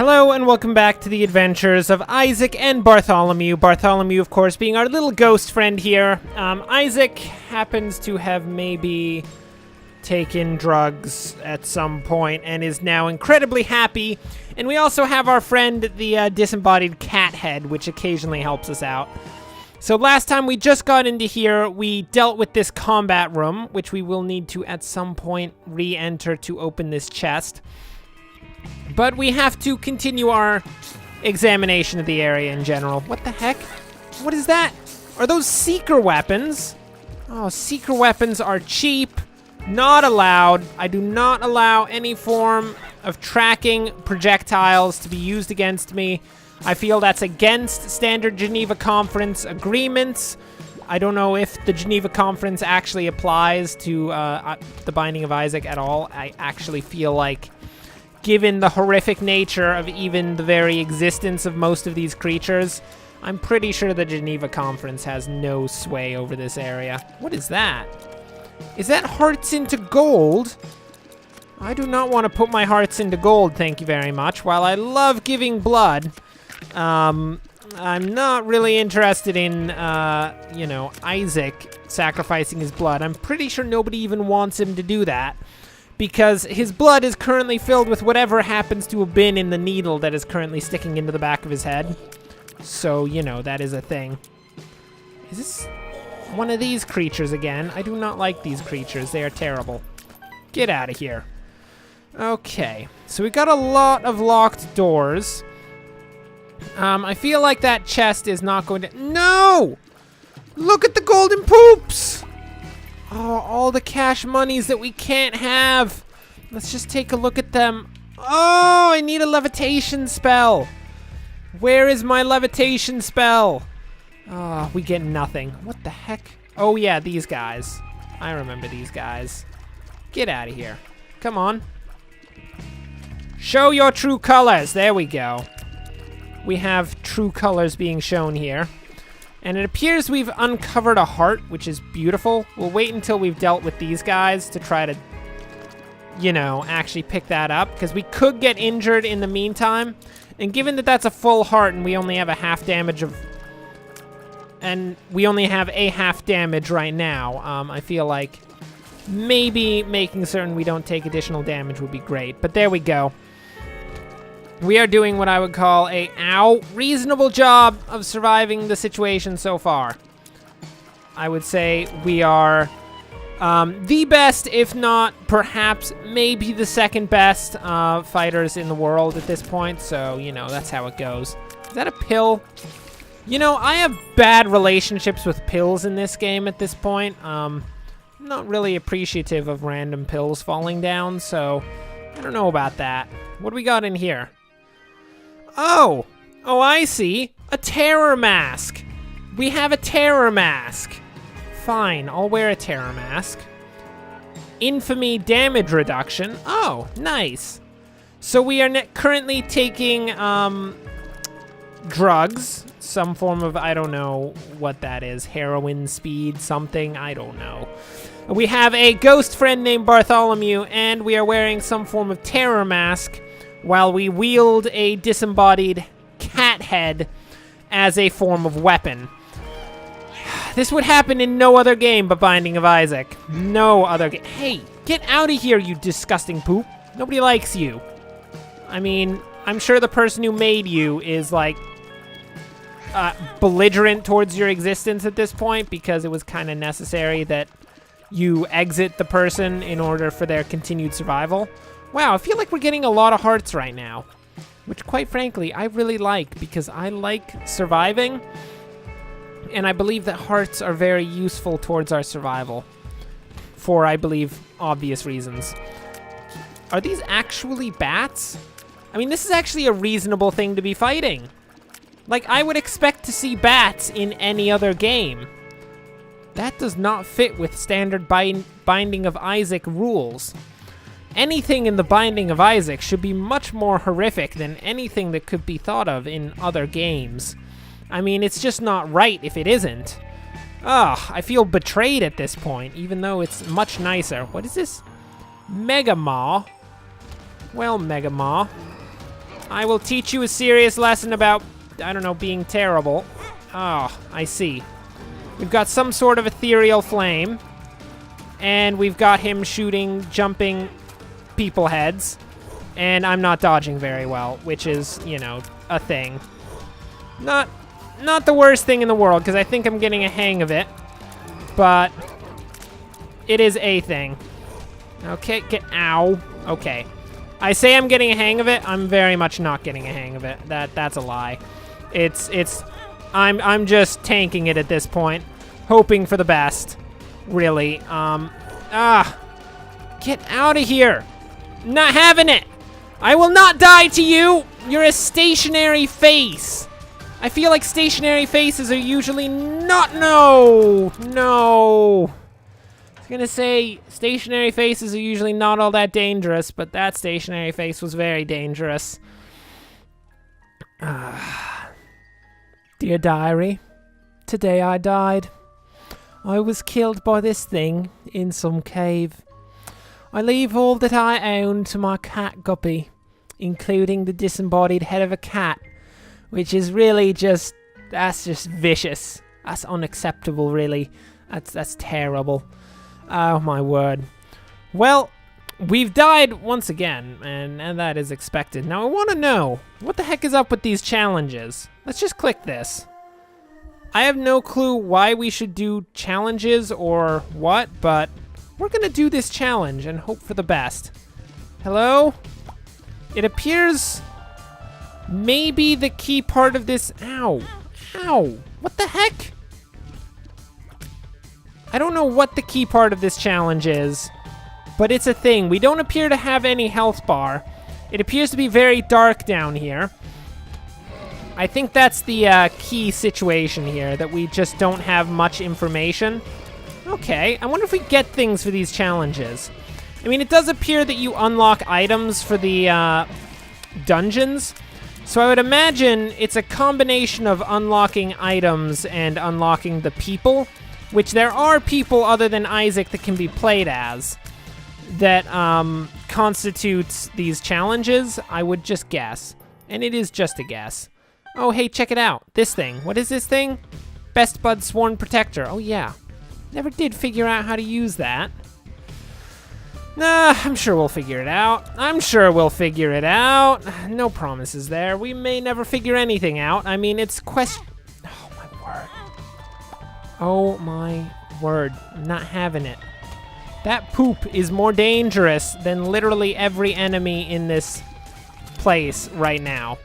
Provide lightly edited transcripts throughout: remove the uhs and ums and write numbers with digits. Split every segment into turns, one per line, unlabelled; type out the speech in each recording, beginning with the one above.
Hello and welcome back to the adventures of Isaac and Bartholomew. Bartholomew, of course, being our little ghost friend here. Isaac happens to have maybe taken drugs at some point and is now incredibly happy. And we also have our friend, the disembodied cat head, which occasionally helps us out. So last time we just got into here, we dealt with this combat room, which we will need to at some point re-enter to open this chest. But we have to continue our examination of the area in general. What the heck? What is that? Are those seeker weapons? Oh, seeker weapons are cheap. Not allowed. I do not allow any form of tracking projectiles to be used against me. I feel that's against standard Geneva Conference agreements. I don't know if the Geneva Conference actually applies to the Binding of Isaac at all. I actually feel like, given the horrific nature of even the very existence of most of these creatures, I'm pretty sure the Geneva Conference has no sway over this area. What is that? Is that hearts into gold? I do not want to put my hearts into gold, thank you very much. While I love giving blood, I'm not really interested in, Isaac sacrificing his blood. I'm pretty sure nobody even wants him to do that, because his blood is currently filled with whatever happens to have been in the needle that is currently sticking into the back of his head. So, that is a thing. Is this one of these creatures again? I do not like these creatures. They are terrible. Get out of here. Okay, so we got a lot of locked doors. I feel like that chest is not going to... No! Look at the golden poops! Oh, all the cash monies that we can't have. Let's just take a look at them. Oh, I need a levitation spell. Where is my levitation spell? Oh, we get nothing. What the heck? Oh, yeah, these guys. I remember these guys. Get out of here. Come on. Show your true colors. There we go. We have true colors being shown here. And it appears we've uncovered a heart, which is beautiful. We'll wait until we've dealt with these guys to try to, actually pick that up, because we could get injured in the meantime. And given that that's a full heart and we only have a half damage of... And we only have a half damage right now, I feel like maybe making certain we don't take additional damage would be great. But there we go. We are doing what I would call a reasonable job of surviving the situation so far. I would say we are the best, if not perhaps maybe the second best fighters in the world at this point. So, that's how it goes. Is that a pill? I have bad relationships with pills in this game at this point. I'm not really appreciative of random pills falling down, so I don't know about that. What do we got in here? Oh, I see. A terror mask. We have a terror mask. Fine, I'll wear a terror mask. Infamy damage reduction. Oh, nice. So we are currently taking drugs. Some form of, I don't know what that is. Heroin, speed, something. I don't know. We have a ghost friend named Bartholomew, and we are wearing some form of terror mask, while we wield a disembodied cat head as a form of weapon. This would happen in no other game but Binding of Isaac. No other game. Hey, get out of here, you disgusting poop. Nobody likes you. I mean, I'm sure the person who made you is, belligerent towards your existence at this point, because it was kind of necessary that you exit the person in order for their continued survival. Wow, I feel like we're getting a lot of hearts right now, which quite frankly, I really like, because I like surviving, and I believe that hearts are very useful towards our survival, for, I believe, obvious reasons. Are these actually bats? I mean, this is actually a reasonable thing to be fighting. Like, I would expect to see bats in any other game. That does not fit with standard Binding of Isaac rules. Anything in the Binding of Isaac should be much more horrific than anything that could be thought of in other games. I mean, it's just not right if it isn't. Ugh, I feel betrayed at this point, even though it's much nicer. What is this? Mega Maw. Well, Mega Maw, I will teach you a serious lesson about, I don't know, being terrible. Oh, I see. We've got some sort of ethereal flame. And we've got him shooting, jumping people heads. And I'm not dodging very well, which is, you know, a thing. Not the worst thing in the world, because I think I'm getting a hang of it. But it is a thing. Okay, ow. Okay. I say I'm getting a hang of it. I'm very much not getting a hang of it. That's a lie. I'm just tanking it at this point, hoping for the best. Really. Get out of here. Not having it. I will not die to you. You're a stationary face. I feel like stationary faces are usually not. No. I was gonna say stationary faces are usually not all that dangerous, but that stationary face was very dangerous. Dear diary, today I died. I was killed by this thing in some cave. I leave all that I own to my cat Guppy, including the disembodied head of a cat, which is really that's just vicious. That's unacceptable, really. That's terrible. Oh my word. Well, we've died once again, and that is expected. Now I want to know, what the heck is up with these challenges? Let's just click this. I have no clue why we should do challenges or what, but we're gonna do this challenge and hope for the best. Hello? It appears maybe the key part of this. Ow. What the heck? I don't know what the key part of this challenge is, but it's a thing. We don't appear to have any health bar. It appears to be very dark down here. I think that's the key situation here, that we just don't have much information. Okay, I wonder if we get things for these challenges. I mean, it does appear that you unlock items for the dungeons, so I would imagine it's a combination of unlocking items and unlocking the people, which there are people other than Isaac that can be played as, that constitutes these challenges, I would just guess. And it is just a guess. Oh, hey, check it out. This thing. What is this thing? Best Bud Sworn Protector. Oh, yeah. Never did figure out how to use that. Nah, I'm sure we'll figure it out. No promises there. We may never figure anything out. I mean, it's Oh, my word. I'm not having it. That poop is more dangerous than literally every enemy in this place right now.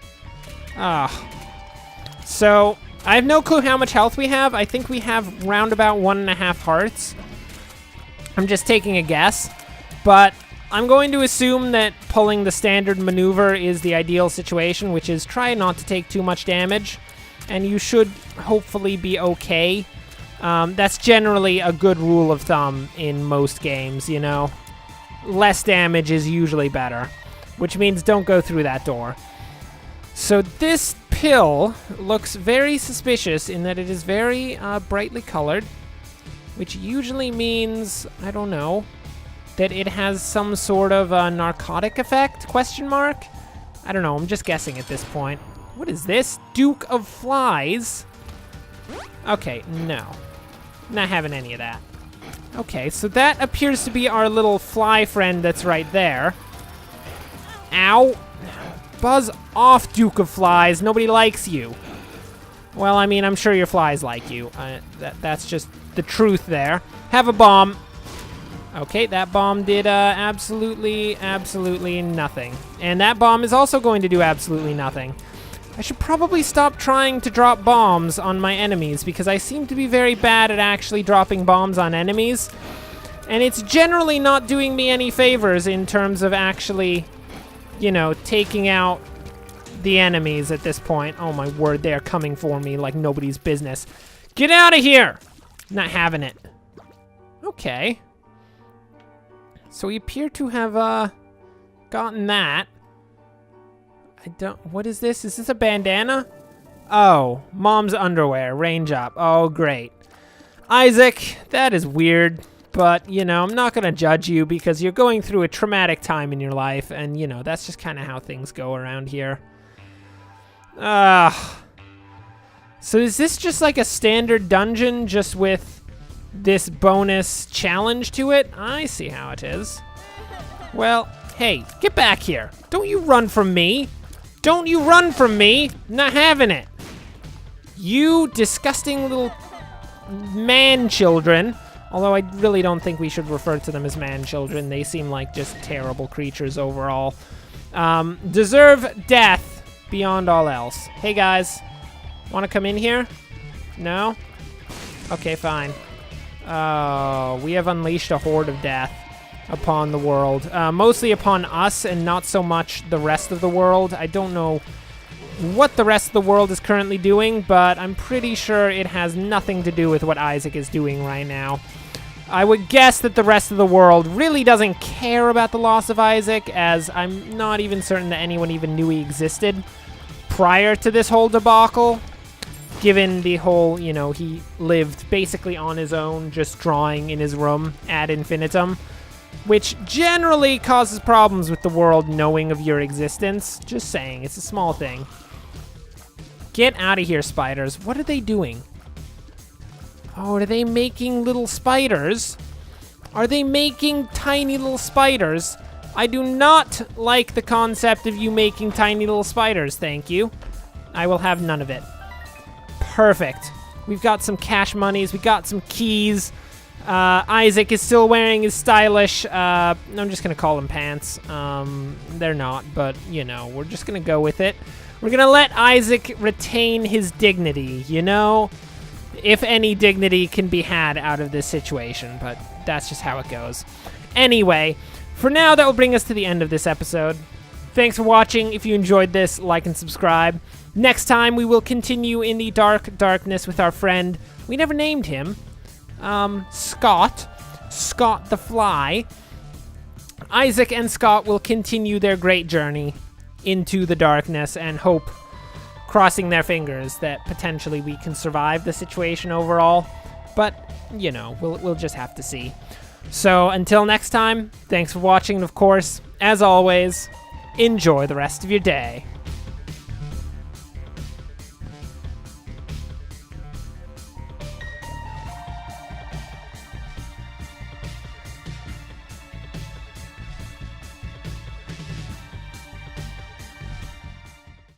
So, I have no clue how much health we have. I think we have round about 1.5 hearts. I'm just taking a guess. But I'm going to assume that pulling the standard maneuver is the ideal situation, which is try not to take too much damage. And you should hopefully be okay. That's generally a good rule of thumb in most games, you know. Less damage is usually better, which means don't go through that door. So this pill looks very suspicious in that it is very brightly colored, which usually means, I don't know, that it has some sort of narcotic effect, question mark? I don't know, I'm just guessing at this point. What is this? Duke of Flies? Okay, no. Not having any of that. Okay, so that appears to be our little fly friend that's right there. Ow. Buzz off, Duke of Flies. Nobody likes you. Well, I mean, I'm sure your flies like you. That's just the truth there. Have a bomb. Okay, that bomb did absolutely nothing. And that bomb is also going to do absolutely nothing. I should probably stop trying to drop bombs on my enemies because I seem to be very bad at actually dropping bombs on enemies. And it's generally not doing me any favors in terms of actually, you know, taking out the enemies at this point. Oh my word, they are coming for me like nobody's business. Get out of here! Not having it. Okay. So we appear to have gotten that. What is this? Is this a bandana? Oh, mom's underwear, range up. Oh, great. Isaac, that is weird, but, you know, I'm not gonna judge you because you're going through a traumatic time in your life, and, you know, that's just kind of how things go around here. So is this just like a standard dungeon just with this bonus challenge to it? I see how it is. Well, hey, get back here. Don't you run from me. Don't you run from me. Not having it. You disgusting little man-children. Although I really don't think we should refer to them as man-children. They seem like just terrible creatures overall. Deserve death beyond all else. Hey, guys. Want to come in here? No? Okay, fine. Oh, we have unleashed a horde of death upon the world. Mostly upon us and not so much the rest of the world. I don't know what the rest of the world is currently doing, but I'm pretty sure it has nothing to do with what Isaac is doing right now. I would guess that the rest of the world really doesn't care about the loss of Isaac, as I'm not even certain that anyone even knew he existed prior to this whole debacle. Given the whole, you know, he lived basically on his own, just drawing in his room ad infinitum, which generally causes problems with the world knowing of your existence. Just saying, it's a small thing. Get out of here, spiders. What are they doing? Oh, are they making little spiders? Are they making tiny little spiders? I do not like the concept of you making tiny little spiders, thank you. I will have none of it. Perfect. We've got some cash monies. We got some keys. Isaac is still wearing his stylish, I'm just going to call them pants. They're not, but, you know, we're just going to go with it. We're going to let Isaac retain his dignity, you know? If any dignity can be had out of this situation, but that's just how it goes. Anyway, for now, that will bring us to the end of this episode. Thanks for watching. If you enjoyed this, like and subscribe. Next time, we will continue in the darkness with our friend. We never named him. Scott the Fly. Isaac and Scott will continue their great journey into the darkness and hope, crossing their fingers, that potentially we can survive the situation overall. But, you know, we'll just have to see. So, until next time, thanks for watching, and of course, as always, enjoy the rest of your day.